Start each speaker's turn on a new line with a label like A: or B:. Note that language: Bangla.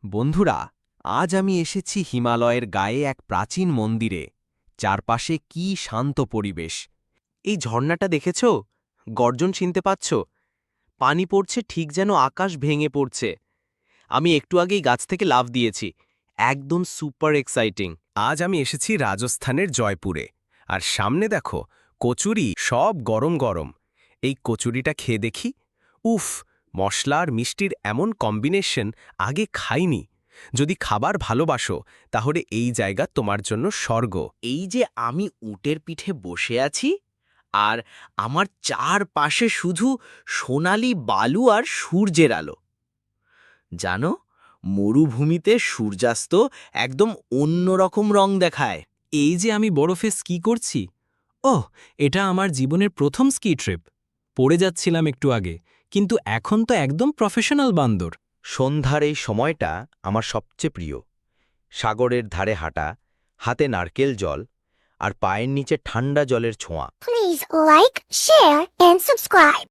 A: বন্ধুরা, আজ আমি এসেছি হিমালয়ের গায়ে এক প্রাচীন মন্দিরে। চারপাশে কি শান্ত পরিবেশ।
B: এই ঝর্ণাটা দেখেছ? গর্জন চিনতে পাচ্ছ? পানি পড়ছে ঠিক যেন আকাশ ভেঙে পড়ছে। আমি একটু আগেই গাছ থেকে লাফ দিয়েছি। একদম সুপার এক্সাইটিং।
C: আজ আমি এসেছি রাজস্থানের জয়পুরে, আর সামনে দেখো কচুরি, সব গরম গরম। এই কচুরিটা খেয়ে দেখি। উফ, মশলা আর মিষ্টির এমন কম্বিনেশন আগে খাইনি। যদি খাবার ভালোবাসো তাহলে এই জায়গা তোমার জন্য স্বর্গ।
B: এই যে আমি উটের পিঠে বসে আছি, আর আমার চারপাশে শুধু সোনালি বালু আর সূর্যের আলো। জানো, মরুভূমিতে সূর্যাস্ত একদম অন্যরকম রং দেখায়।
D: এই যে আমি বরফে স্কি করছি, ওহ, এটা আমার জীবনের প্রথম স্কি ট্রিপ। পড়ে যাচ্ছিলাম একটু আগে, কিন্তু এখন তো একদম প্রফেশনাল বান্দর।
E: সন্ধ্যার এই সময়টা আমার সবচেয়ে প্রিয়। সাগরের ধারে হাঁটা, হাতে নারকেল জল, আর পায়ের নিচে ঠান্ডা জলের ছোঁয়া।
F: Please like, share, and subscribe.